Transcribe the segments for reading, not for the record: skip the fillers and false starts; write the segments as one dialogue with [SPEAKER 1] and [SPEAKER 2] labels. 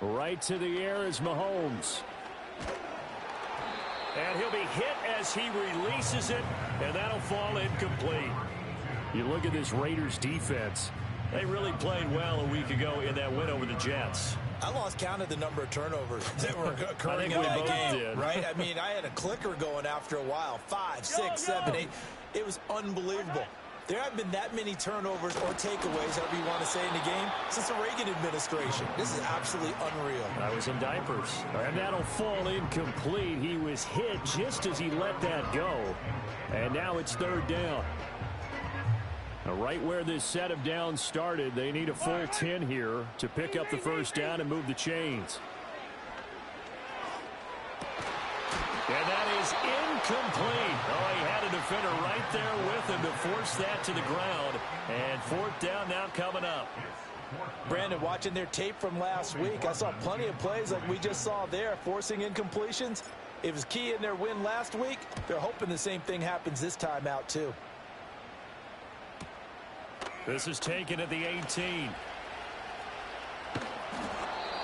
[SPEAKER 1] Right to the air is Mahomes. And he'll be hit as he releases it, and that'll fall incomplete. You look at this Raiders defense. They really played well a week ago in that win over the Jets.
[SPEAKER 2] I lost count of the number of turnovers that were occurring in that game, right? I mean, I had a clicker going after a while. 5, 6, 7, 8. It was unbelievable. There haven't been that many turnovers or takeaways, however you want to say, in the game since the Reagan administration. This is absolutely unreal.
[SPEAKER 1] I was in diapers. And that'll fall incomplete. He was hit just as he let that go. And now it's third down. Right where this set of downs started, they need a full 10 here to pick up the first down and move the chains. And that is incomplete. Oh, he had a defender right there with him to force that to the ground. And fourth down now coming up.
[SPEAKER 2] Brandon, watching their tape from last week, I saw plenty of plays like we just saw there, forcing incompletions. It was key in their win last week. They're hoping the same thing happens this time out, too.
[SPEAKER 1] This is taken at the 18.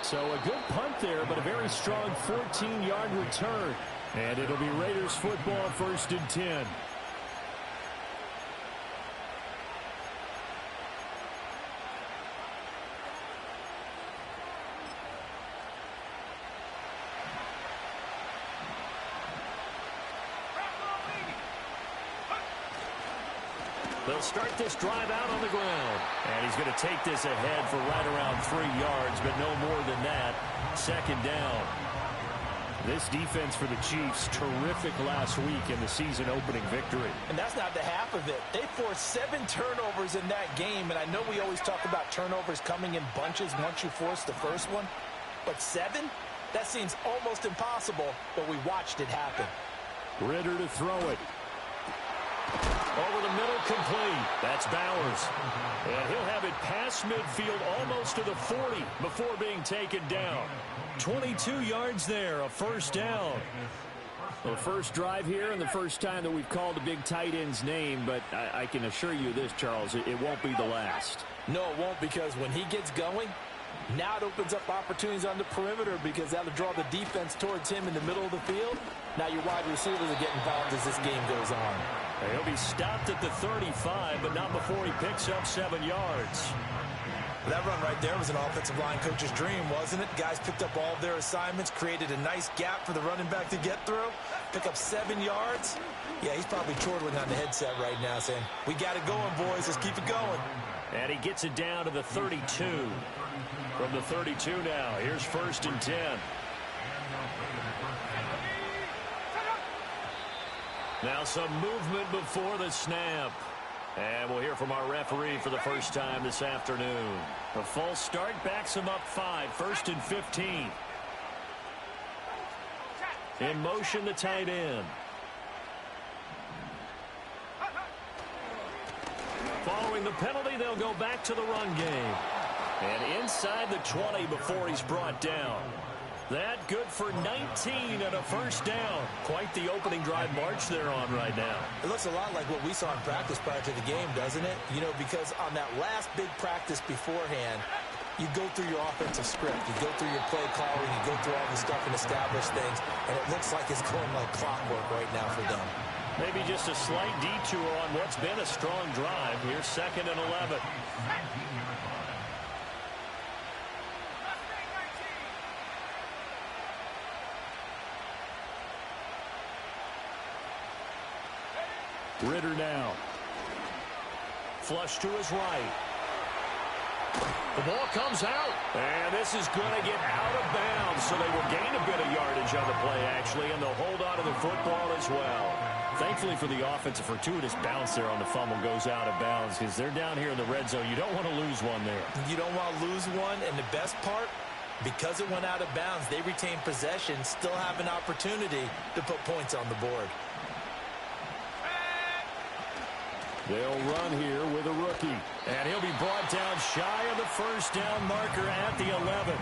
[SPEAKER 1] So a good punt there, but a very strong 14-yard return. And it'll be Raiders football, 1st and 10. They'll start this drive out on the ground. And he's going to take this ahead for right around 3 yards, but no more than that. Second down. This defense for the Chiefs, terrific last week in the season-opening victory.
[SPEAKER 2] And that's not the half of it. They forced 7 turnovers in that game, and I know we always talk about turnovers coming in bunches once you force the first one. But 7? That seems almost impossible, but we watched it happen.
[SPEAKER 1] Ridder to throw it. Over the middle, complete. That's Bowers. And he'll have it past midfield almost to the 40 before being taken down. 22 yards there, a first down. Well, first drive here and the first time that we've called a big tight end's name, but I can assure you this, Charles, it won't be the last.
[SPEAKER 2] No, it won't, because when he gets going, now it opens up opportunities on the perimeter because that'll draw the defense towards him in the middle of the field. Now your wide receivers are getting involved as this game goes on.
[SPEAKER 1] He'll be stopped at the 35, but not before he picks up 7 yards.
[SPEAKER 2] That run right there was an offensive line coach's dream, wasn't it? Guys picked up all of their assignments, created a nice gap for the running back to get through, pick up 7 yards. Yeah, he's probably chortling on the headset right now saying, we got it going, boys. Let's keep it going.
[SPEAKER 1] And he gets it down to the 32. From the 32 now, here's 1st and 10. Now some movement before the snap. And we'll hear from our referee for the first time this afternoon. A false start backs him up 5, 1st and 15. In motion, the tight end. Following the penalty, they'll go back to the run game. And inside the 20 before he's brought down. That good for 19 and a first down. Quite the opening drive march they're on right now.
[SPEAKER 2] It looks a lot like what we saw in practice prior to the game, doesn't it? You know, because on that last big practice beforehand, you go through your offensive script. You go through your play calling. You go through all the stuff and establish things. And it looks like it's going like clockwork right now for them.
[SPEAKER 1] Maybe just a slight detour on what's been a strong drive. Here's 2nd and 11. Ridder now. Flush to his right. The ball comes out. And this is going to get out of bounds. So they will gain a bit of yardage on the play, actually, and they'll hold on to the football as well. Thankfully for the offense, a fortuitous bounce there on the fumble goes out of bounds because they're down here in the red zone. You don't want to lose one there.
[SPEAKER 2] You don't want to lose one. And the best part, because it went out of bounds, they retain possession, still have an opportunity to put points on the board.
[SPEAKER 1] They'll run here with a rookie. And he'll be brought down shy of the first down marker at the 11.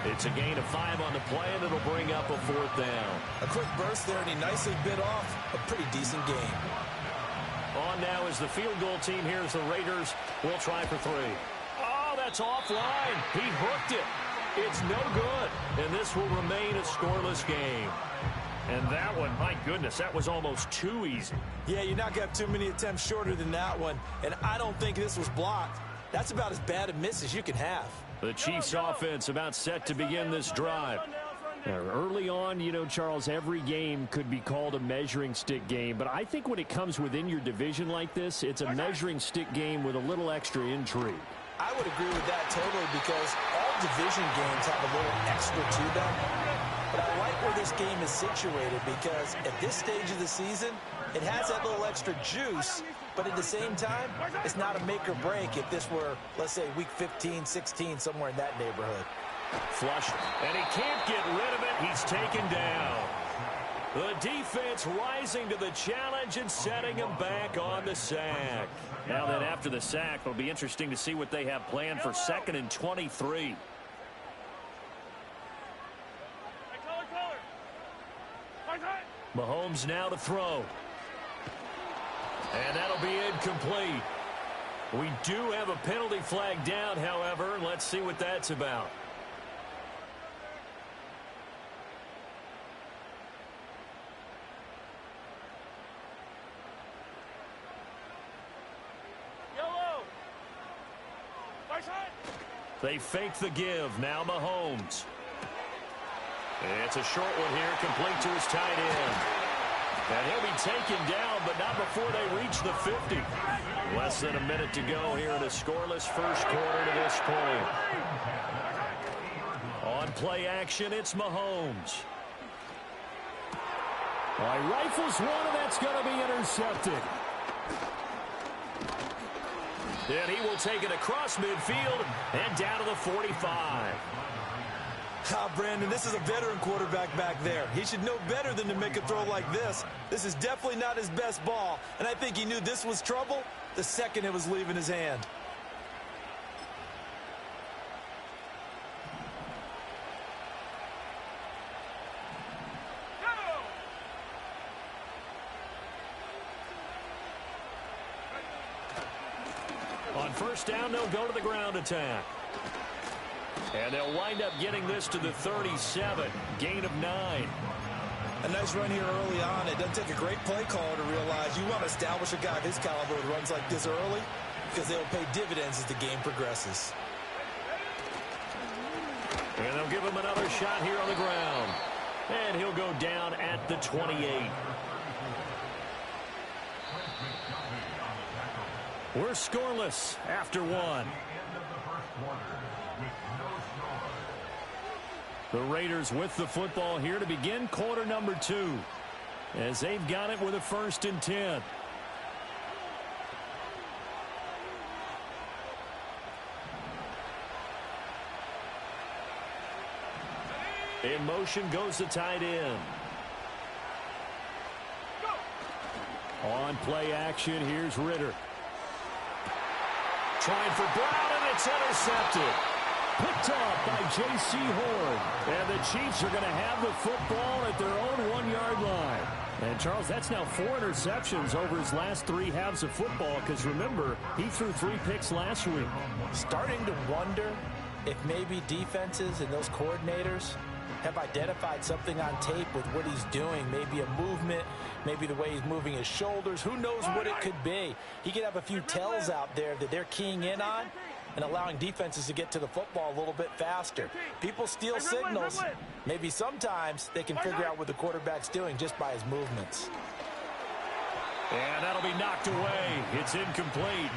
[SPEAKER 1] It's a gain of 5 on the play, and it'll bring up a 4th down.
[SPEAKER 2] A quick burst there, and he nicely bit off a pretty decent game.
[SPEAKER 1] On now is the field goal team. Here's the Raiders. We'll try for 3.
[SPEAKER 3] Oh,
[SPEAKER 1] now that's offline. He hooked it. It's no good, and this will remain a scoreless game. And that one, my goodness, that was almost too easy.
[SPEAKER 2] Yeah, you're not going to have too many attempts shorter than that one, and I don't think this was blocked. That's about as bad a miss as you can have.
[SPEAKER 1] The Chiefs offense about set to begin this drive. Early on, you know, Charles, every game could be called a measuring stick game, but I think when it comes within your division like this, it's a measuring stick game with a little extra intrigue.
[SPEAKER 2] I would agree with that totally because all division games have a little extra to them. But I like where this game is situated because at this stage of the season, it has that little extra juice, but at the same time, it's not a make or break if this were, let's say, week 15, 16, somewhere in that neighborhood.
[SPEAKER 1] Flush, and he can't get rid of it. He's taken down. The defense rising to the challenge and setting him back on the sack. Now then, after the sack, it'll be interesting to see what they have planned for 2nd and 23. Mahomes now to throw. And that'll be incomplete. We do have a penalty flag down, however, and let's see what that's about. They fake the give. Now Mahomes. It's a short one here, complete to his tight end. And he'll be taken down, but not before they reach the 50. Less than a minute to go here in a scoreless first quarter to this point. On play action, it's Mahomes. Well, he rifles one, and that's going to be intercepted. Then he will take it across midfield and down to the 45.
[SPEAKER 2] Brandon, this is a veteran quarterback back there. He should know better than to make a throw like this. This is definitely not his best ball, and I think he knew this was trouble the second it was leaving his hand.
[SPEAKER 1] On first down, they'll go to the ground attack. And they'll wind up getting this to the 37. Gain of 9.
[SPEAKER 2] A nice run here early on. It doesn't take a great play caller to realize you want to establish a guy of his caliber who runs like this early because they'll pay dividends as the game progresses.
[SPEAKER 1] And they'll give him another shot here on the ground. And he'll go down at the 28. We're scoreless after one. The Raiders with the football here to begin quarter number 2. As they've got it with a 1st and 10. In motion goes the tight end. On play action, here's Ritter. Trying for Brown, and it's intercepted. Picked up by J.C. Horn. And the Chiefs are going to have the football at their own 1-yard line. And, Charles, that's now 4 interceptions over his last 3 halves of football because, remember, he threw 3 picks last week.
[SPEAKER 2] Starting to wonder if maybe defenses and those coordinators have identified something on tape with what he's doing. Maybe a movement, maybe the way he's moving his shoulders. Who knows what it could be? He could have a few tells out there that they're keying in on and allowing defenses to get to the football a little bit faster. People steal signals. Maybe sometimes they can figure out what the quarterback's doing just by his movements.
[SPEAKER 1] And that'll be knocked away. It's incomplete.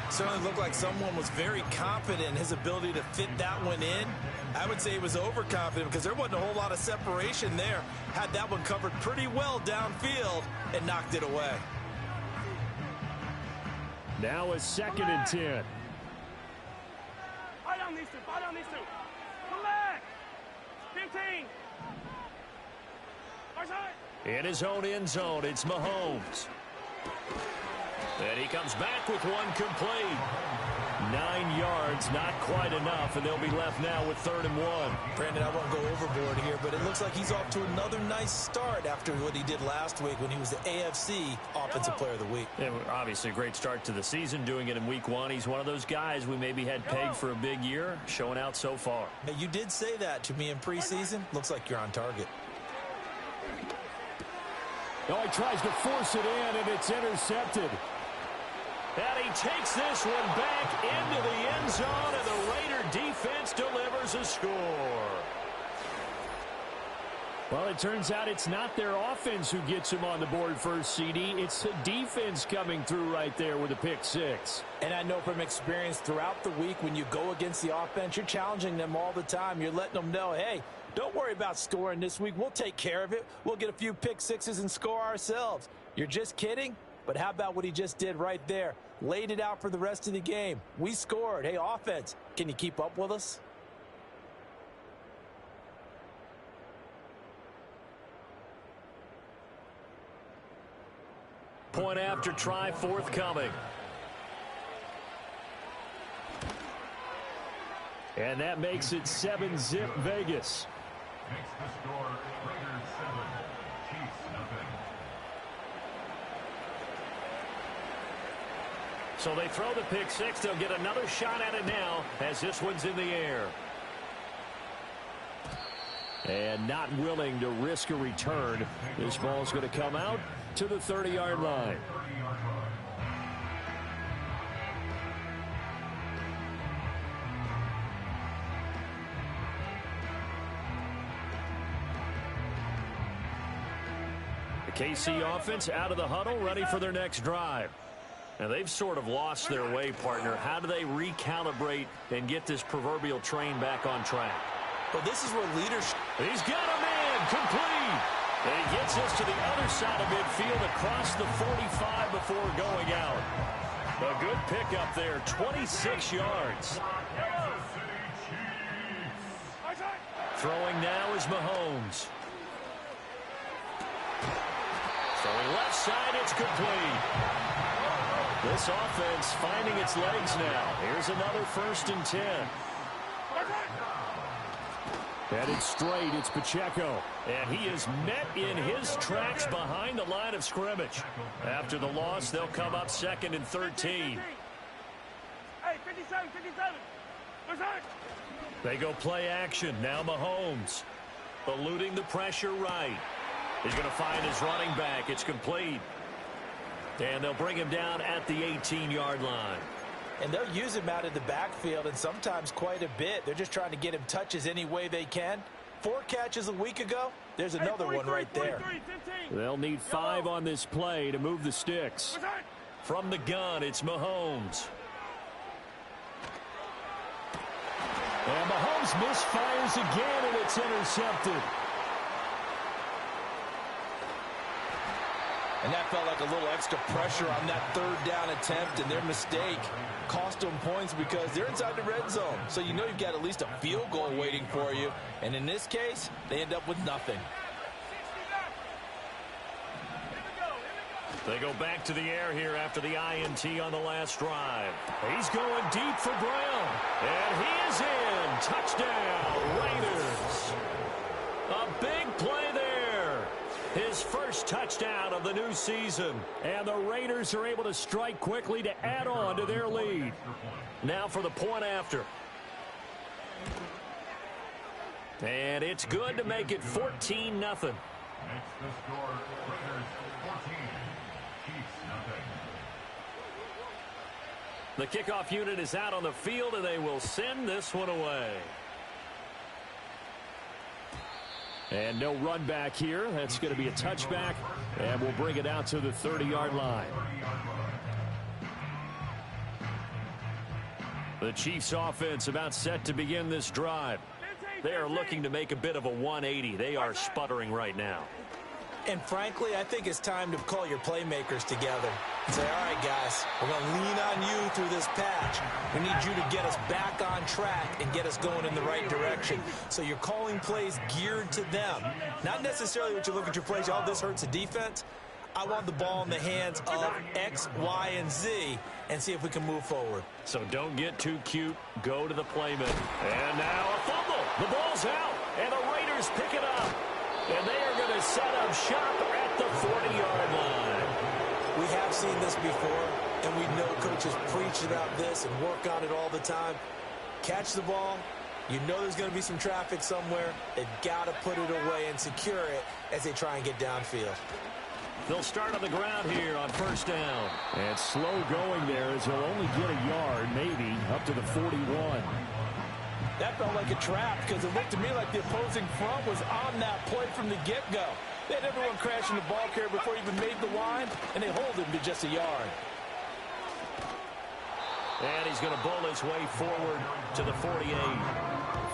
[SPEAKER 2] Certainly looked like someone was very confident in his ability to fit that one in. I would say he was overconfident because there wasn't a whole lot of separation there. Had that one covered pretty well downfield and knocked it away.
[SPEAKER 1] Now a 2nd and 10.
[SPEAKER 3] Buy down these two. Buy down these two. Come back. 15.
[SPEAKER 1] In his own end zone, it's Mahomes. And he comes back with one complete. 9 yards, not quite enough, and they'll be left now with 3rd and 1.
[SPEAKER 2] Brandon, I won't go overboard here, but it looks like he's off to another nice start after what he did last week when he was the AFC Offensive Player of the Week.
[SPEAKER 1] Yeah, obviously a great start to the season, doing it in week 1. He's one of those guys we maybe had pegged for a big year, showing out so far.
[SPEAKER 2] Now, you did say that to me in preseason. Looks like you're on target.
[SPEAKER 1] Oh, he tries to force it in, and it's intercepted. And he takes this one back into the end zone, and the Raider defense delivers a score. Well, it turns out it's not their offense who gets him on the board first, CD. It's the defense coming through right there with a pick 6.
[SPEAKER 2] And I know from experience throughout the week when you go against the offense, you're challenging them all the time. You're letting them know, hey, don't worry about scoring this week. We'll take care of it. We'll get a few pick 6s and score ourselves. You're just kidding? But how about what he just did right there? Laid it out for the rest of the game. We scored. Hey, offense, can you keep up with us?
[SPEAKER 1] Point after try forthcoming. And that makes it 7-zip Vegas.
[SPEAKER 4] Makes the score Raiders 7, Chiefs nothing.
[SPEAKER 1] So they throw the pick 6. They'll get another shot at it now as this one's in the air. And not willing to risk a return. This ball's going to come out to the 30-yard line. KC offense out of the huddle, ready for their next drive. Now, they've sort of lost their way, partner. How do they recalibrate and get this proverbial train back on track?
[SPEAKER 2] Well, this is where leadership...
[SPEAKER 1] He's got a man, complete. And he gets us to the other side of midfield across the 45 before going out. A good pickup there, 26 yards. Throwing now is Mahomes. Throwing left side, it's complete. This offense finding its legs now. Here's another 1st and 10. Headed straight, it's Pacheco. And he is met in his tracks behind the line of scrimmage. After the loss, they'll come up 2nd and 13.
[SPEAKER 3] Hey, 57, 57.
[SPEAKER 1] They go play action. Now Mahomes. Eluding the pressure right. He's going to find his running back. It's complete. And they'll bring him down at the 18-yard line.
[SPEAKER 2] And they'll use him out in the backfield, and sometimes quite a bit. They're just trying to get him touches any way they can. 4 catches a week ago. There's another one right there.
[SPEAKER 1] They'll need 5 on this play to move the sticks. From the gun, it's Mahomes. And Mahomes misfires again, and it's intercepted.
[SPEAKER 2] And that felt like a little extra pressure on that 3rd down attempt, and their mistake cost them points because they're inside the red zone. So you know you've got at least a field goal waiting for you. And in this case, they end up with nothing.
[SPEAKER 1] They go back to the air here after the INT on the last drive. He's going deep for Brown. And he is in. Touchdown, Raiders. A big play there. His first touchdown of the new season. And the Raiders are able to strike quickly to add on to their lead. Now for the point after. And it's good to make it 14-0.
[SPEAKER 4] Makes the score Raiders 14, Chiefs nothing.
[SPEAKER 1] The kickoff unit is out on the field, and they will send this one away. And no run back here. That's going to be a touchback, and we'll bring it out to the 30-yard line. The Chiefs offense about set to begin this drive. They are looking to make a bit of a 180. They are sputtering right now.
[SPEAKER 2] And frankly, I think it's time to call your playmakers together and say, all right, guys, we're going to lean on you through this patch. We need you to get us back on track and get us going in the right direction. So you're calling plays geared to them. Not necessarily what you look at your plays, oh, this hurts the defense. I want the ball in the hands of X, Y, and Z and see if we can move forward.
[SPEAKER 1] So don't get too cute. Go to the playman. And now a fumble. The ball's out, and the Raiders pick it up. And they are going to set up shop at the 40-yard line.
[SPEAKER 2] We have seen this before, and we know coaches preach about this and work on it all the time. Catch the ball. You know there's going to be some traffic somewhere. They've got to put it away and secure it as they try and get downfield.
[SPEAKER 1] They'll start on the ground here on first down. And slow going there as he'll only get a yard, maybe, up to the 41.
[SPEAKER 2] That felt like a trap because it looked to me like the opposing front was on that play from the get-go. They had everyone crashing the ball carrier before he even made the line, and they hold him to just a yard.
[SPEAKER 1] And he's going to bowl his way forward to the 48.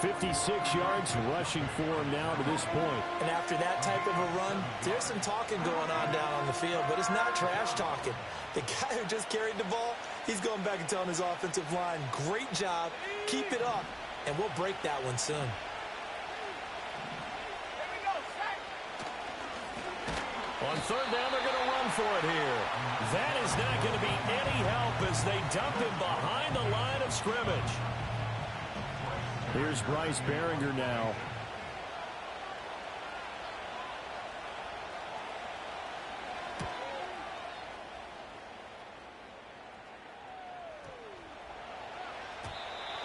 [SPEAKER 1] 56 yards rushing for him now to this point.
[SPEAKER 2] And after that type of a run, there's some talking going on down on the field, but it's not trash talking. The guy who just carried the ball, he's going back and telling his offensive line, great job, keep it up, and we'll break that one soon.
[SPEAKER 1] On third down, they're going to run for it here. That is not going to be any help as they dump him behind the line of scrimmage. Here's Bryce Baringer now.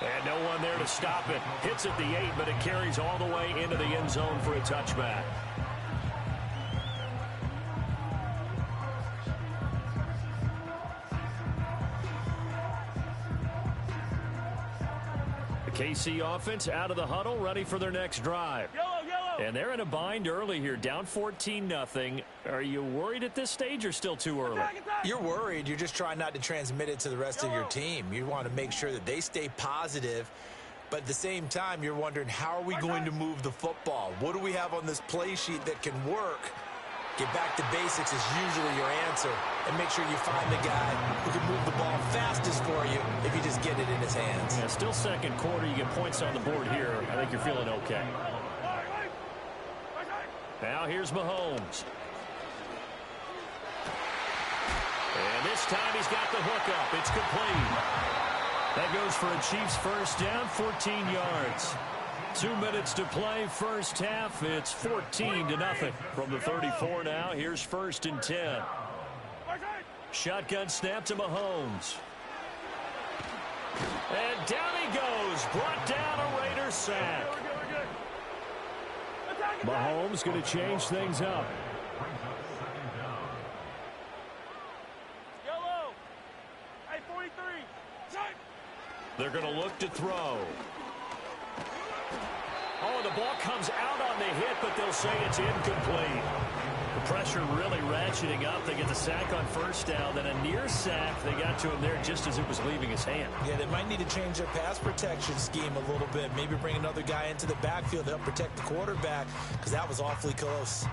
[SPEAKER 1] And no one there to stop it. Hits at the 8, but it carries all the way into the end zone for a touchback. KC offense out of the huddle, ready for their next drive. And they're in a bind early here, down 14-0. Are you worried at this stage or still too early?
[SPEAKER 2] You're worried. You're just trying not to transmit it to the rest of your team. You want to make sure that they stay positive. But at the same time, you're wondering, how are we going to move the football? What do we have on this play sheet that can work? Get back to basics is usually your answer. And make sure you find the guy who can move the ball fastest for you if you just get it in his hands.
[SPEAKER 1] Yeah, still second quarter. You get points on the board here. I think you're feeling okay. Now here's Mahomes. And this time he's got the hookup. It's complete. That goes for a Chiefs first down, 14 yards. 2 minutes to play, first half. It's 14-0 from the 34 now. Here's first and 10. Shotgun snap to Mahomes. And down he goes. Brought down a Raider sack. Mahomes going to change things up.
[SPEAKER 3] Yellow. Hey, 43.
[SPEAKER 1] They're going to look to throw. Oh, the ball comes out on the hit, but they'll say it's incomplete. The pressure really ratcheting up. They get the sack on first down, then a near sack. They got to him there just as it was leaving his hand.
[SPEAKER 2] Yeah, they might need to change their pass protection scheme a little bit. Maybe bring another guy into the backfield to help protect the quarterback, because that was awfully close.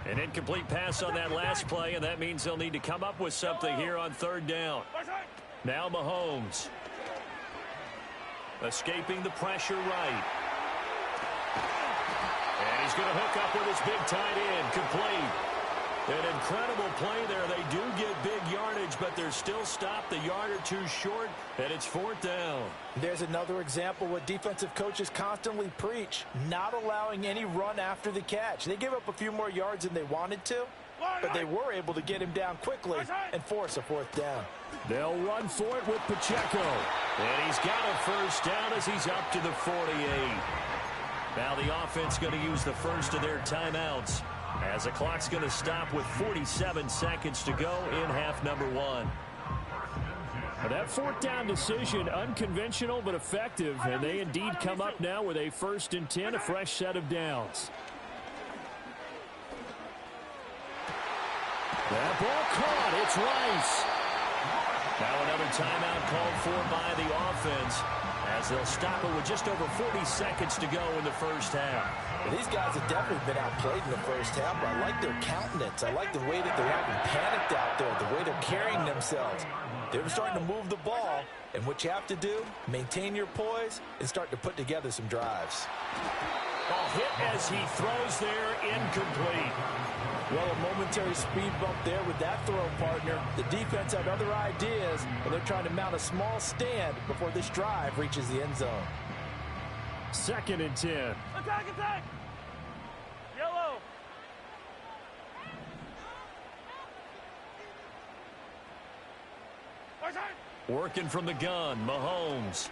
[SPEAKER 1] An incomplete pass on that last play, and that means they'll need to come up with something here on third down. Now Mahomes. Escaping the pressure right. And he's going to hook up with his big tight end. Complete. An incredible play there. They do get big yardage, but they're still stopped the yard or two short, and it's fourth down.
[SPEAKER 2] There's another example what defensive coaches constantly preach, not allowing any run after the catch. They gave up a few more yards than they wanted to, but they were able to get him down quickly and force a fourth down.
[SPEAKER 1] They'll run for it with Pacheco. And he's got a first down as he's up to the 48. Now the offense going to use the first of their timeouts as the clock's going to stop with 47 seconds to go in half number one. That fourth down decision, unconventional but effective, and they indeed come up now with a 1st and 10, a fresh set of downs. That ball caught. It's Rice. Now another timeout called for by the offense as they'll stop it with just over 40 seconds to go in the first half.
[SPEAKER 2] Well, these guys have definitely been outplayed in the first half, but I like their countenance. I like the way that they're having panicked out there, the way they're carrying themselves. They're starting to move the ball, and what you have to do, maintain your poise and start to put together some drives.
[SPEAKER 1] A hit as he throws there, incomplete.
[SPEAKER 2] Well, a momentary speed bump there with that throw, partner. The defense had other ideas, and they're trying to mount a small stand before this drive reaches the end zone.
[SPEAKER 1] 2nd and 10.
[SPEAKER 3] Attack, attack! Yellow!
[SPEAKER 1] Working from the gun, Mahomes.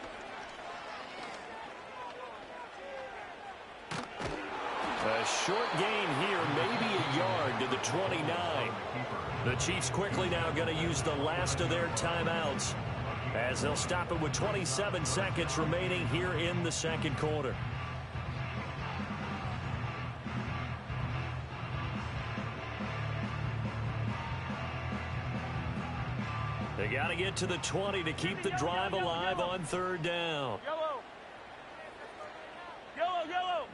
[SPEAKER 1] A short gain here, maybe a yard to the 29. The Chiefs quickly now going to use the last of their timeouts as they'll stop it with 27 seconds remaining here in the 2nd quarter. They got to get to the 20 to keep the drive alive on 3rd down.
[SPEAKER 3] Yellow! Yellow, yellow!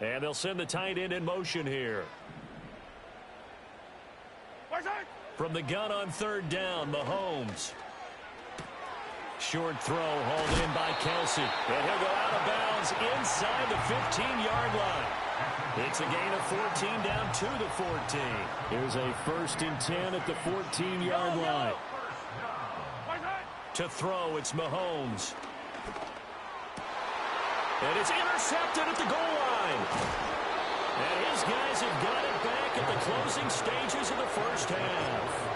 [SPEAKER 1] And they'll send the tight end in motion here. From the gun on 3rd down, Mahomes. Short throw hauled in by Kelsey. And he'll go out of bounds inside the 15-yard line. It's a gain of 14 down to the 14. Here's a 1st and 10 at the 14-yard line. To throw, it's Mahomes. And it's intercepted at the goal line. And his guys have got it back at the closing stages of the 1st half.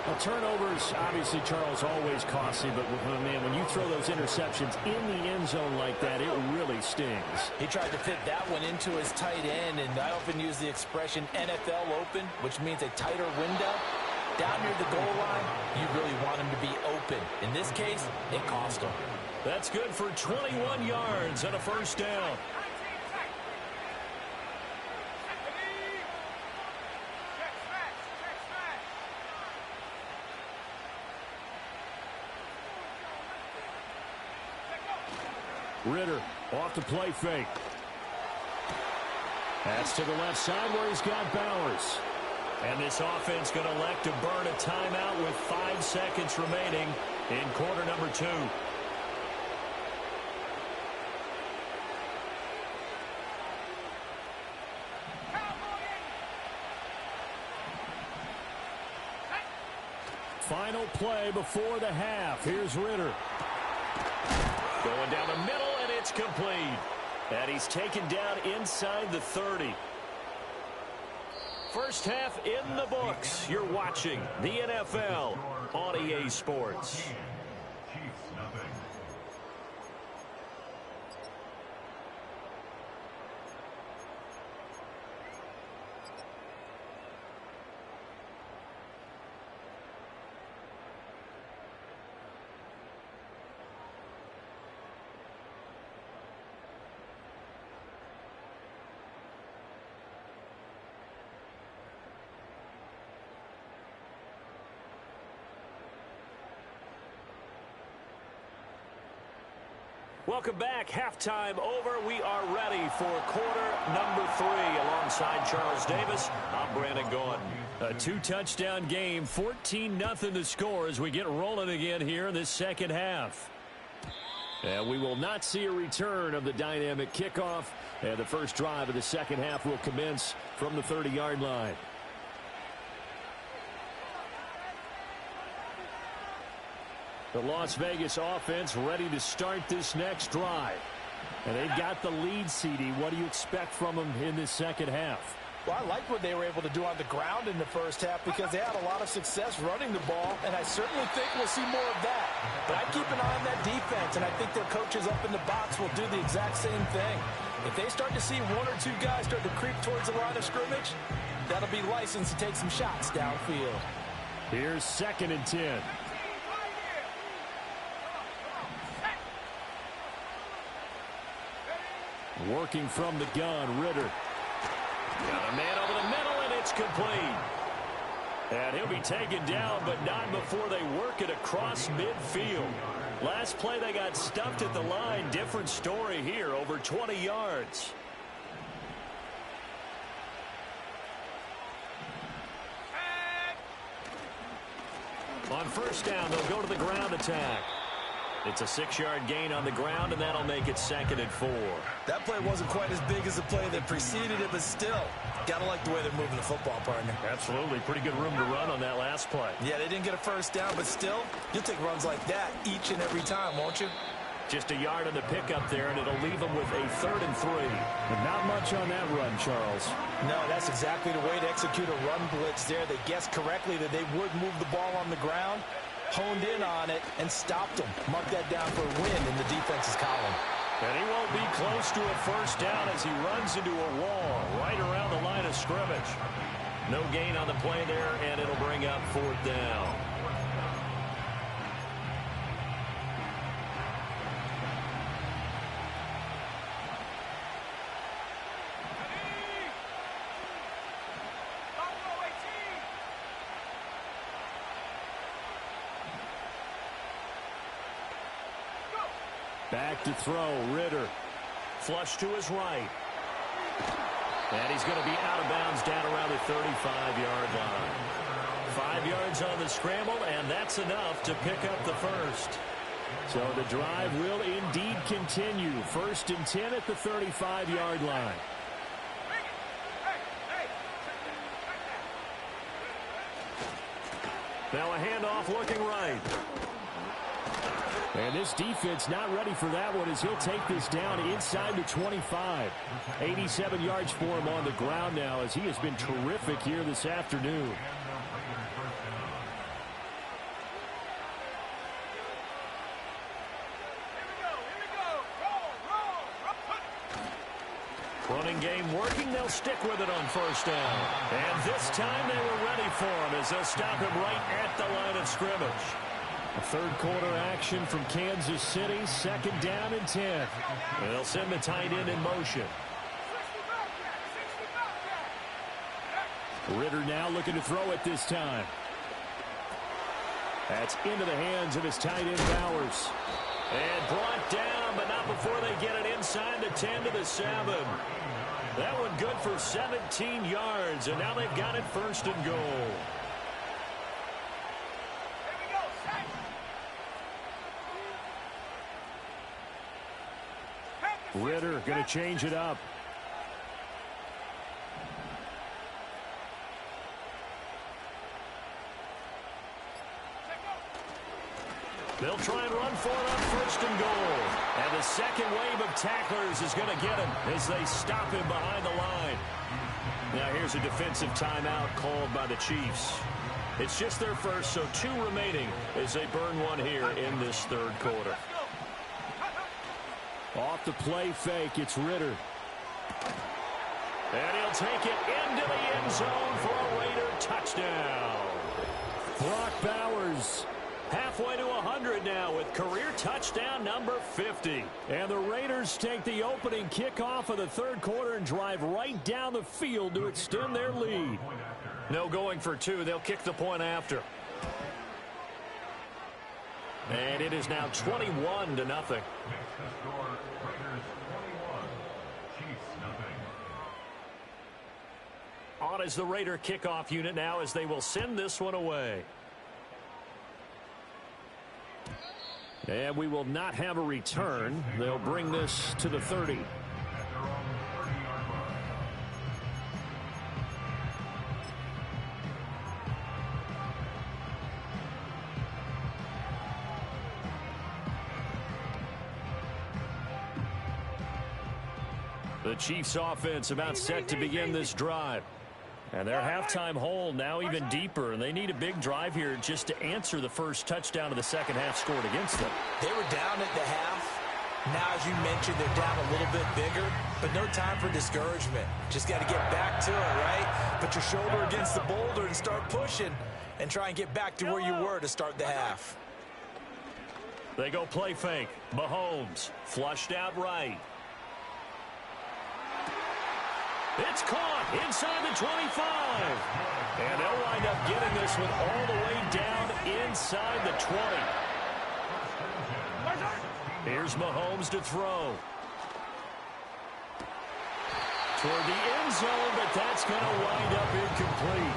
[SPEAKER 1] Well, turnovers, obviously, Charles, always costly, but man, when you throw those interceptions in the end zone like that, it really stings.
[SPEAKER 2] He tried to fit that one into his tight end, and I often use the expression NFL open, which means a tighter window. Down near the goal line, you really want him to be open. In this case, it cost him.
[SPEAKER 1] That's good for 21 yards and a 1st down. Ritter off the play fake. That's to the left side where he's got Bowers. And this offense going to elect to burn a timeout with 5 seconds remaining in quarter number 2. Final play before the half. Here's Ritter. Going down the middle, and it's complete. And he's taken down inside the 30. First half in the books. You're watching the NFL on EA Sports.
[SPEAKER 4] Chiefs nothing.
[SPEAKER 1] Welcome back. Halftime over. We are ready for quarter number 3. Alongside Charles Davis, I'm Brandon Gaudin. A 2-touchdown game, 14-0 the score as we get rolling again here in this 2nd half. And we will not see a return of the dynamic kickoff. And the first drive of the 2nd half will commence from the 30-yard line. The Las Vegas offense ready to start this next drive. And they've got the lead, CD. What do you expect from them in this 2nd half?
[SPEAKER 2] Well, I like what they were able to do on the ground in the first half because they had a lot of success running the ball, and I certainly think we'll see more of that. But I keep an eye on that defense, and I think their coaches up in the box will do the exact same thing. If they start to see 1 or 2 guys start to creep towards the line of scrimmage, that'll be licensed to take some shots downfield.
[SPEAKER 1] Here's 2nd and 10. Working from the gun, Ritter. Got a man over the middle, and it's complete. And he'll be taken down, but not before they work it across midfield. Last play, they got stuffed at the line. Different story here, over 20 yards. On 1st down, they'll go to the ground attack. It's a 6-yard gain on the ground, and that'll make it 2nd and 4.
[SPEAKER 2] That play wasn't quite as big as the play that preceded it, but still, gotta like the way they're moving the football, partner.
[SPEAKER 1] Absolutely. Pretty good room to run on that last play.
[SPEAKER 2] Yeah, they didn't get a first down, but still, you'll take runs like that each and every time, won't you?
[SPEAKER 1] Just a yard on the pickup there, and it'll leave them with a 3rd and 3.
[SPEAKER 5] But not much on that run, Charles.
[SPEAKER 2] No, that's exactly the way to execute a run blitz there. They guessed correctly that they would move the ball on the ground, honed in on it, and stopped them. Mark that down for a win in the defense's column.
[SPEAKER 1] And he won't be close to a first down as he runs into a wall right around the line of scrimmage. No gain on the play there, and it'll bring up 4th down.
[SPEAKER 5] Back to throw, Ridder.
[SPEAKER 1] Flush to his right. And he's going to be out of bounds down around the 35-yard line. 5 yards on the scramble, and that's enough to pick up the first.
[SPEAKER 5] So the drive will indeed continue. 1st and 10 at the 35-yard line.
[SPEAKER 1] Now a handoff looking right.
[SPEAKER 5] And this defense not ready for that one as he'll take this down inside the 25. 87 yards for him on the ground now as he has been terrific here this afternoon.
[SPEAKER 1] Running game working. They'll stick with it on 1st down. And this time they were ready for him as they'll stop him right at the line of scrimmage.
[SPEAKER 5] A 3rd quarter action from Kansas City. 2nd down and 10.
[SPEAKER 1] They'll send the tight end in motion.
[SPEAKER 5] Ridder now looking to throw it this time. That's into the hands of his tight end Bowers.
[SPEAKER 1] And brought down, but not before they get it inside the 10 to the 7. That one good for 17 yards, and now they've got it 1st and goal.
[SPEAKER 5] Ridder going to change it up.
[SPEAKER 1] They'll try and run for it on 1st and goal. And the second wave of tacklers is going to get him as they stop him behind the line. Now here's a defensive timeout called by the Chiefs. It's just their first, so 2 remaining as they burn one here in this 3rd quarter.
[SPEAKER 5] Off the play fake, it's Ridder.
[SPEAKER 1] And he'll take it into the end zone for a Raider touchdown.
[SPEAKER 5] Brock Bowers.
[SPEAKER 1] Halfway to 100 now with career touchdown number 50.
[SPEAKER 5] And the Raiders take the opening kickoff of the 3rd quarter and drive right down the field to extend their lead.
[SPEAKER 1] No going for 2. They'll kick the point after. And it is now 21-0. On is the Raider kickoff unit now as they will send this one away.
[SPEAKER 5] And we will not have a return. They'll bring this to the 30.
[SPEAKER 1] The Chiefs offense about set to begin this drive. And their halftime hole now even deeper, and they need a big drive here just to answer the first touchdown of the second half scored against them.
[SPEAKER 2] They were down at the half. Now, as you mentioned, they're down a little bit bigger, but no time for discouragement. Just got to get back to it, right? Put your shoulder against the boulder and start pushing and try and get back to where you were to start the half.
[SPEAKER 1] They go play fake. Mahomes flushed out right. It's caught inside the 25. And they'll wind up getting this one all the way down inside the 20. Here's Mahomes to throw. Toward the end zone, but that's going to wind up incomplete.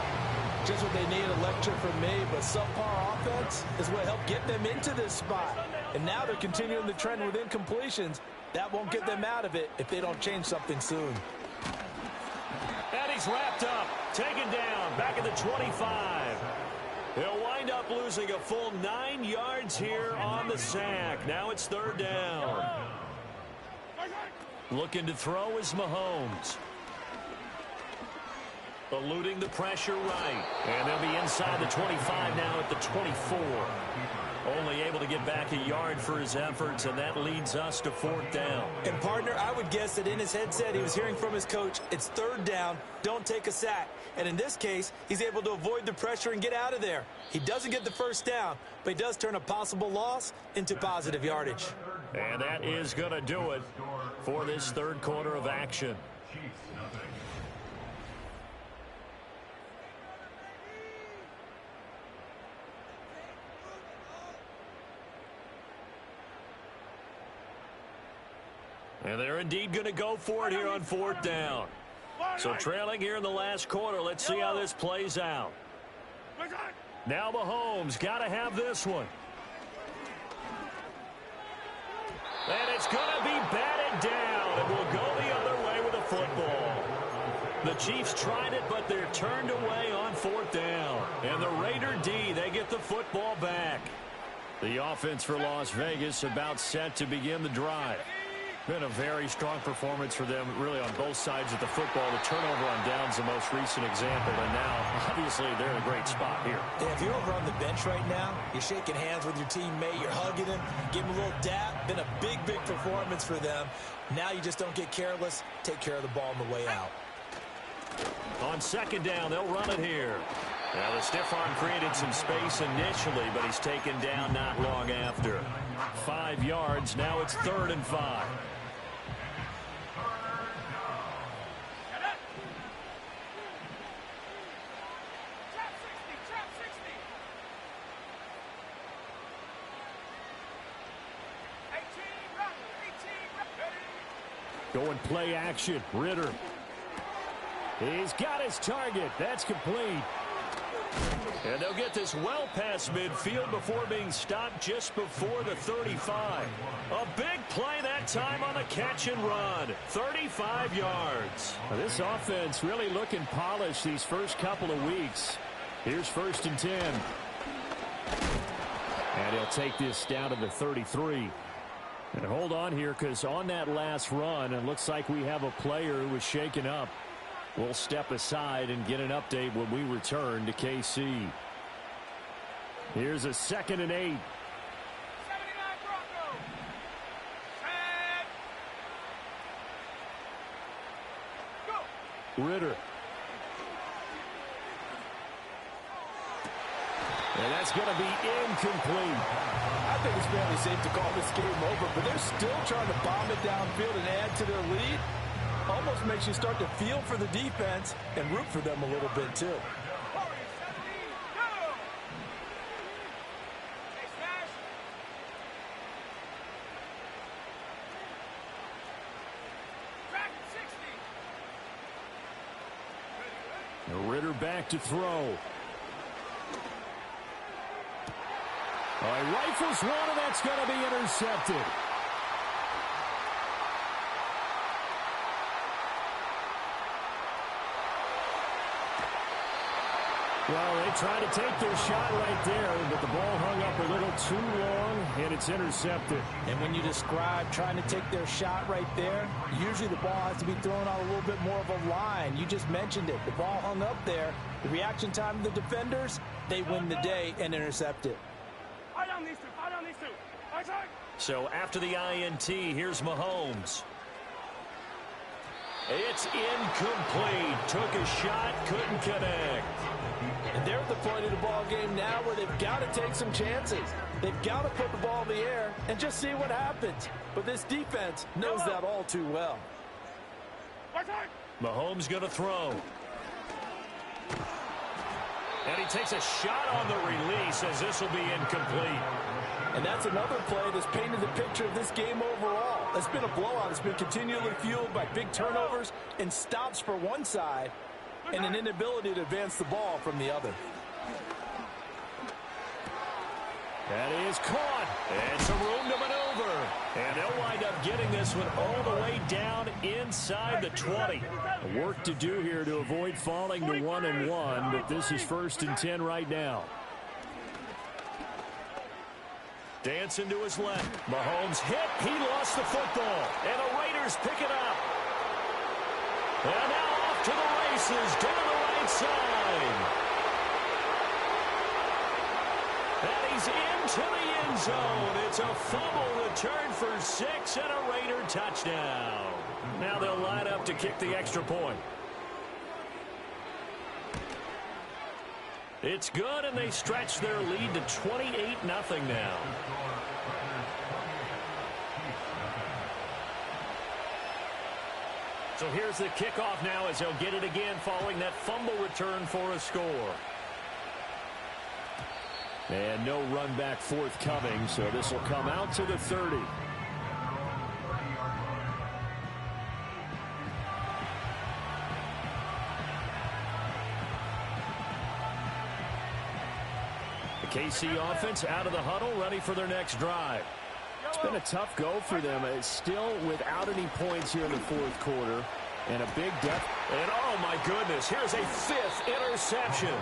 [SPEAKER 2] Just what they need, a lecture from me, but subpar offense is what helped get them into this spot. And now they're continuing the trend with incompletions. That won't get them out of it if they don't change something soon.
[SPEAKER 5] And he's wrapped up, taken down, back at the 25. He'll wind up losing a full 9 yards here on the sack. Now it's third down. Looking to throw is Mahomes. Eluding the pressure right. And they'll be inside the 25 now at the 24. Only able to get back a yard for his efforts, and that leads us to fourth down.
[SPEAKER 2] And, partner, I would guess that in his headset he was hearing from his coach, it's third down, don't take a sack. And in this case, he's able to avoid the pressure and get out of there. He doesn't get the first down, but he does turn a possible loss into positive yardage.
[SPEAKER 5] And that is going to do it for this third quarter of action. And they're indeed going to go for it here on fourth down. So trailing here in the last quarter. Let's see how this plays out. Now Mahomes got to have this one. And it's going to be batted down. And will go the other way with the football. The Chiefs tried it, but they're turned away on fourth down. And the Raider D, they get the football back. The offense for Las Vegas about set to begin the drive. Been a very strong performance for them, really, on both sides of the football. The turnover on downs, the most recent example, and now, obviously, they're in a great spot here.
[SPEAKER 2] Yeah, if you're over on the bench right now, you're shaking hands with your teammate, you're hugging him, give him a little dap. Been a big, big performance for them. Now you just don't get careless. Take care of the ball on the way out.
[SPEAKER 5] On second down, they'll run it here. Now, the stiff arm created some space initially, but he's taken down not long after. 5 yards. Now it's 3rd and 5. Going play action. Ritter. He's got his target. That's complete. And they'll get this well past midfield before being stopped just before the 35. A big play that time on the catch and run. 35 yards. Now, this offense really looking polished these first couple of weeks. Here's 1st and 10. And he'll take this down to the 33. And hold on here, because on that last run, it looks like we have a player who was shaken up. We'll step aside and get an update when we return to KC. Here's a 2nd and 8. Ritter. And that's going to be incomplete.
[SPEAKER 2] I think it's fairly safe to call this game over, but they're still trying to bomb it downfield and add to their lead. Almost makes you start to feel for the defense and root for them a little bit, too.
[SPEAKER 5] Ritter back to throw. He rifles one, and that's going to be intercepted. Well, they tried to take their shot right there, but the ball hung up a little too long, and it's intercepted.
[SPEAKER 2] And when you describe trying to take their shot right there, usually the ball has to be thrown on a little bit more of a line. You just mentioned it. The ball hung up there. The reaction time of the defenders, they win the day and intercept it.
[SPEAKER 5] So after the INT, here's Mahomes. It's incomplete. Took a shot, couldn't connect.
[SPEAKER 2] And they're at the point of the ball game now where they've got to take some chances. They've got to put the ball in the air and just see what happens. But this defense knows that all too well.
[SPEAKER 5] Mahomes going to throw. And he takes a shot on the release as this will be incomplete.
[SPEAKER 2] And that's another play that's painted the picture of this game overall. It's been a blowout. It's been continually fueled by big turnovers and stops for one side and an inability to advance the ball from the other.
[SPEAKER 1] That is caught. And some room to maneuver. And they'll wind up getting this one all the way down inside the 20. Work to do here to avoid falling to 1-1, but this is 1st and 10 right now. Dancing to his left. Mahomes hit. He lost the football. And the Raiders pick it up. And now off to the races down the right side. And he's into the end zone. It's a fumble return for 6 and a Raider touchdown. Now they'll line up to kick the extra point. It's good, and they stretch their lead to 28-0 now. So here's the kickoff now as they'll get it again following that fumble return for a score. And no run back forthcoming, so this will come out to the 30. The KC offense out of the huddle, ready for their next drive. It's been a tough go for them. It's still without any points here in the 4th quarter. And a big depth. And oh my goodness, here's a 5th interception.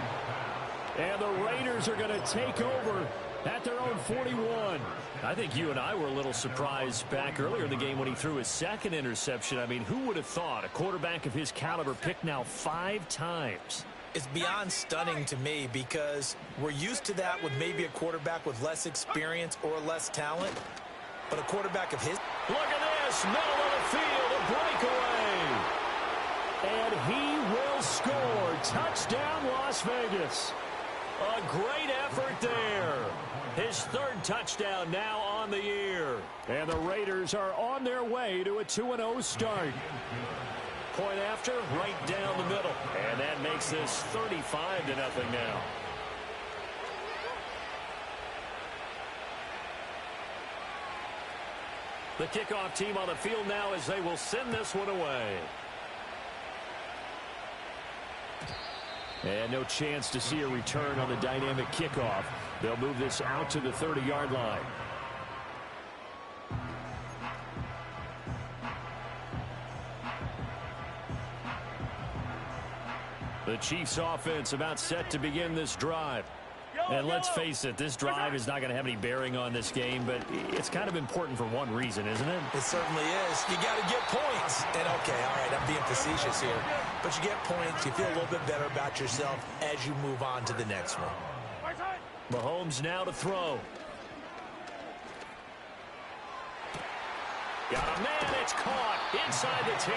[SPEAKER 1] And the Raiders are going to take over at their own 41. I think you and I were a little surprised back earlier in the game when he threw his 2nd interception. I mean, who would have thought a quarterback of his caliber picked now 5 times?
[SPEAKER 2] It's beyond stunning to me because we're used to that with maybe a quarterback with less experience or less talent. But a quarterback of his...
[SPEAKER 1] Look at this, middle of the field, a breakaway. And he will score. Touchdown, Las Vegas. A great effort there. His 3rd touchdown now on the year. And the Raiders are on their way to a 2-0 start. Point after, right down the middle. And that makes this 35-0 now. The kickoff team on the field now as they will send this one away. And no chance to see a return on the dynamic kickoff. They'll move this out to the 30-yard line. The Chiefs offense about set to begin this drive. And let's face it, this drive is not going to have any bearing on this game, but it's kind of important for one reason, isn't it?
[SPEAKER 2] It certainly is. You got to get points. And okay, all right, I'm being facetious here. But you get points, you feel a little bit better about yourself as you move on to the next one.
[SPEAKER 1] Mahomes now to throw. Got a man, it's caught inside the 10.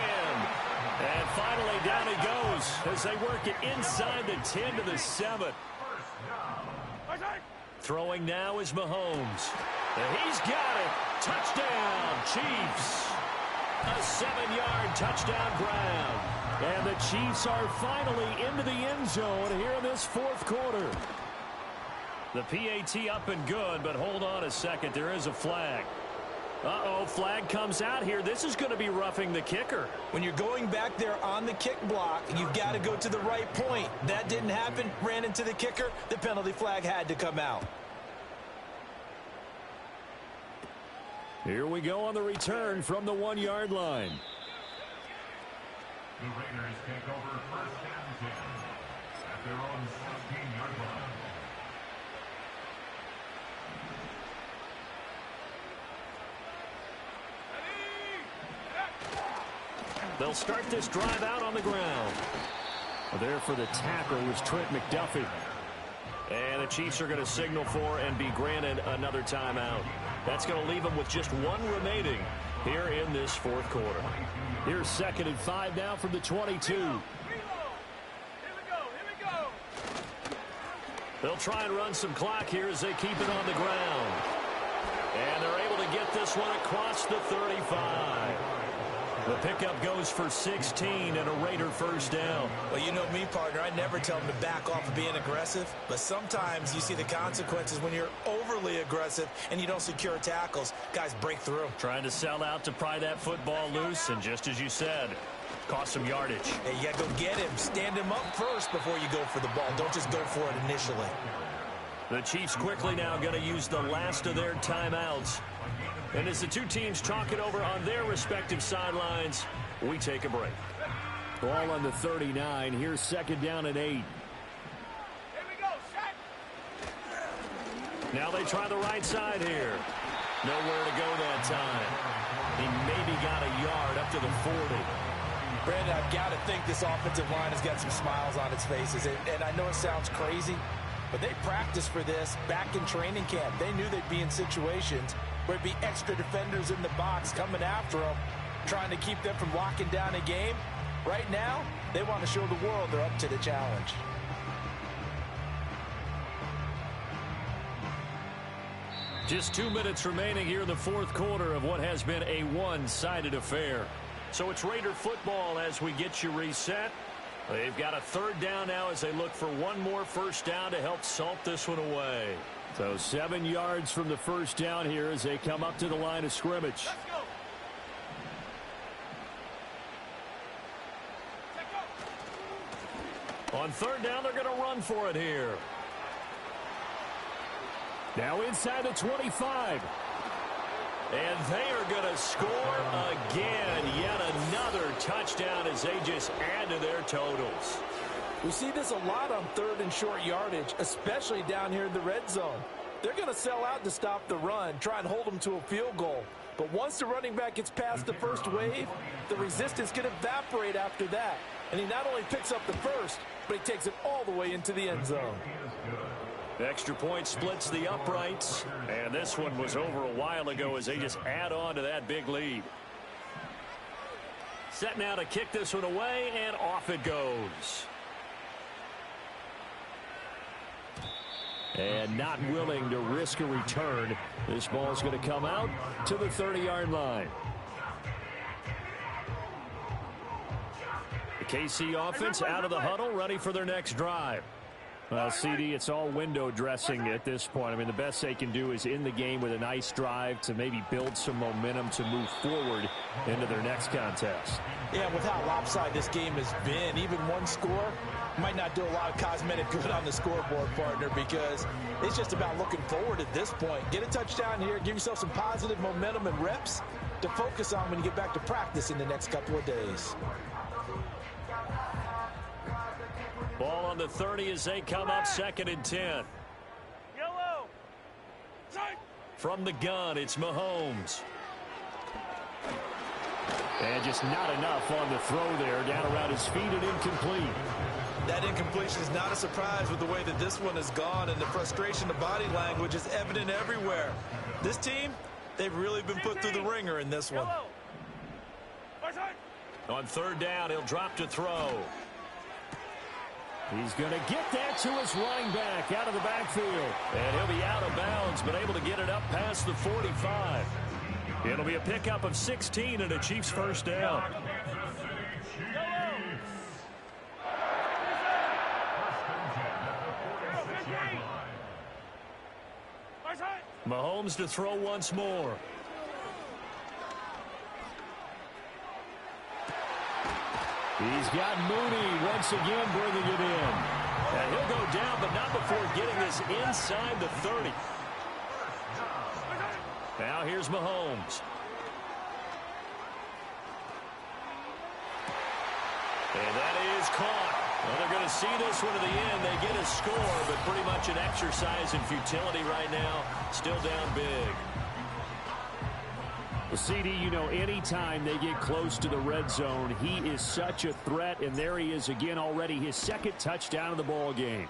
[SPEAKER 1] And finally down he goes as they work it inside the 10 to the 7. Throwing now is Mahomes. And he's got it. Touchdown, Chiefs. A 7-yard touchdown grab. And the Chiefs are finally into the end zone here in this 4th quarter. The PAT up and good, but hold on a second. There is a flag. Uh-oh, flag comes out here. This is going to be roughing the kicker.
[SPEAKER 2] When you're going back there on the kick block, you've got to go to the right point. That didn't happen. Ran into the kicker. The penalty flag had to come out.
[SPEAKER 1] Here we go on the return from the 1-yard line.
[SPEAKER 4] The Raiders take over 1st and 10 at their own 16-yard line.
[SPEAKER 1] They'll start this drive out on the ground. There for the tackle was Trent McDuffie. And the Chiefs are going to signal for and be granted another timeout. That's going to leave them with just 1 remaining here in this 4th quarter. Here's 2nd and 5 now from the 22. They'll try and run some clock here as they keep it on the ground. And they're able to get this one across the 35. The pickup goes for 16 and a Raider first down.
[SPEAKER 2] Well, you know me, partner. I never tell them to back off of being aggressive. But sometimes you see the consequences when you're overly aggressive and you don't secure tackles. Guys break through.
[SPEAKER 1] Trying to sell out to pry that football loose. And just as you said, cost some yardage.
[SPEAKER 2] Hey, you got to go get him. Stand him up first before you go for the ball. Don't just go for it initially.
[SPEAKER 5] The Chiefs quickly now going to use the last of their timeouts. And as the two teams talk it over on their respective sidelines, we take a break.
[SPEAKER 1] Ball on the 39. Here's second down and 8.
[SPEAKER 3] Here we go, set.
[SPEAKER 5] Now they try the right side here. Nowhere to go that time. He maybe got a yard up to the 40.
[SPEAKER 2] Brandon, I've got to think this offensive line has got some smiles on its faces. And I know it sounds crazy, but they practiced for this back in training camp. They knew they'd be in situations where it'd be extra defenders in the box coming after them, trying to keep them from locking down a game. Right now, they want to show the world they're up to the challenge.
[SPEAKER 5] Just 2 minutes remaining here in the fourth quarter of what has been a one-sided affair. So it's Raider football as we get you reset. They've got a third down now as they look for one more first down to help salt this one away.
[SPEAKER 1] So 7 yards from the first down here as they come up to the line of scrimmage.
[SPEAKER 3] Let's go.
[SPEAKER 5] On third down, they're going to run for it here.
[SPEAKER 1] Now inside the 25.
[SPEAKER 5] And they are going to score again. Yet another touchdown as they just add to their totals.
[SPEAKER 2] We see this a lot on third and short yardage, especially down here in the red zone. They're going to sell out to stop the run, try and hold them to a field goal. But once the running back gets past the first wave, the resistance can evaporate after that. And he not only picks up the first, but he takes it all the way into the end zone.
[SPEAKER 5] Extra point splits the uprights. And this one was over a while ago as they just add on to that big lead. Set now to kick this one away, and off it goes.
[SPEAKER 1] And not willing to risk a return. This ball's going to come out to the 30-yard line.
[SPEAKER 5] The KC offense out of the huddle, ready for their next drive.
[SPEAKER 1] Well, CD, it's all window dressing at this point. I mean, the best they can do is in the game with a nice drive to maybe build some momentum to move forward into their next contest.
[SPEAKER 2] Yeah, with how lopsided this game has been, even one score might not do a lot of cosmetic good on the scoreboard, partner, because it's just about looking forward at this point. Get a touchdown here, give yourself some positive momentum and reps to focus on when you get back to practice in the next couple of days.
[SPEAKER 5] Ball on the 30 as they come up, second and 10.
[SPEAKER 3] Yellow. Tight.
[SPEAKER 5] From the gun, it's Mahomes.
[SPEAKER 1] And just not enough on the throw there. Down around his feet and incomplete.
[SPEAKER 2] That incompletion is not a surprise with the way that this one has gone, and the frustration of body language is evident everywhere. This team, they've really been put through the ringer in this one.
[SPEAKER 3] Yellow. Right side.
[SPEAKER 5] On third down, he'll drop to throw.
[SPEAKER 1] He's going to get that to his running back out of the backfield.
[SPEAKER 5] And he'll be out of bounds, but able to get it up past the 45. It'll be a pickup of 16 and a Chiefs first down. Mahomes to throw once more.
[SPEAKER 1] He's got Mooney once again bringing it in.
[SPEAKER 5] And he'll go down, but not before getting this inside the 30. Now here's Mahomes. And that is caught. Well, they're going to see this one to the end. They get a score, but pretty much an exercise in futility right now. Still down big.
[SPEAKER 1] Well, CD, you know, anytime they get close to the red zone, he is such a threat, and there he is again already, his second touchdown of the ball game.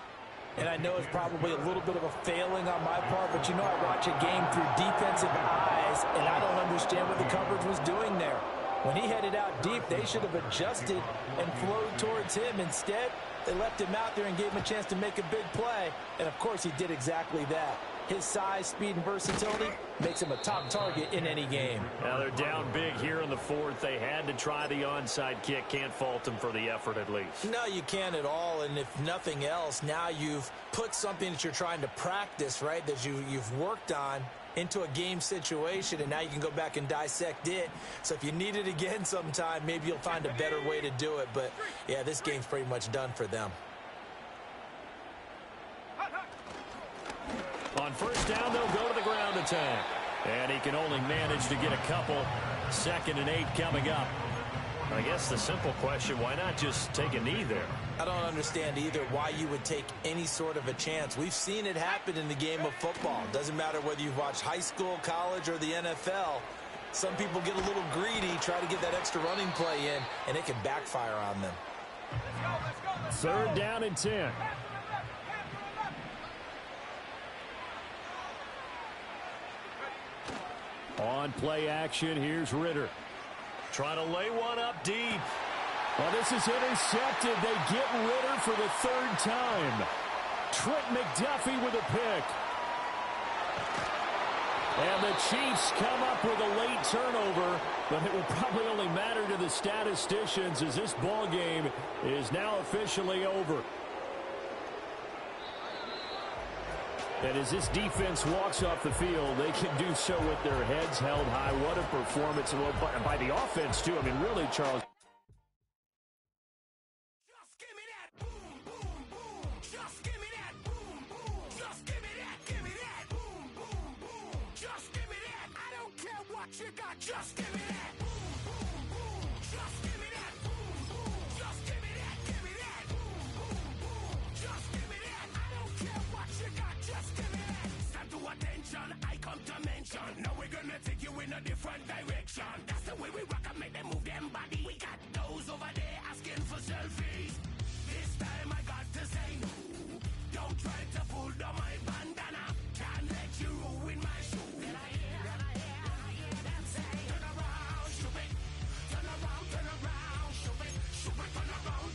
[SPEAKER 2] And I know it's probably a little bit of a failing on my part, but you know I watch a game through defensive eyes, and I don't understand what the coverage was doing there. When he headed out deep, they should have adjusted and flowed towards him. Instead, they left him out there and gave him a chance to make a big play, and of course he did exactly that. His size, speed, and versatility makes him a top target in any game.
[SPEAKER 5] Now they're down big here in the fourth. They had to try the onside kick. Can't fault them for the effort at least.
[SPEAKER 2] No, you can't at all. And if nothing else, now you've put something that you're trying to practice, right, that you've worked on into a game situation, and now you can go back and dissect it. So if you need it again sometime, maybe you'll find a better way to do it. But, yeah, this game's pretty much done for them.
[SPEAKER 5] first down, they'll go to the ground attack. And he can only manage to get a couple. 2nd and 8 coming up. I guess the simple question, why not just take a knee there?
[SPEAKER 2] I don't understand either why you would take any sort of a chance. We've seen it happen in the game of football. Doesn't matter whether you've watched high school, college, or the NFL. Some people get a little greedy, try to get that extra running play in, and it can backfire on them.
[SPEAKER 5] 3rd down and 10. On play action, here's Ritter. Trying to lay one up deep. Well, this is intercepted. They get Ritter for the 3rd time. Trent McDuffie with a pick. And the Chiefs come up with a late turnover, but it will probably only matter to the statisticians as this ball game is now officially over. And as this defense walks off the field, they can do so with their heads held high. What a performance by the offense, too. I mean, really, Charles.
[SPEAKER 6] Just give me that. Boom, boom, boom. Just give me that. Boom, boom. Just give me that. Give me that. Boom, boom, boom. Just give me that. I don't care what you got. Just give me that. Boom, boom, boom. Just give me that. Boom, boom. Just give me that. Give me that. Boom, boom, boom. Just give me that. I don't care what you got. Just give me that. Stand to attention. I come to mention. Now we're gonna take you in a different direction. That's the way we rock and make them move them body. We got those over there.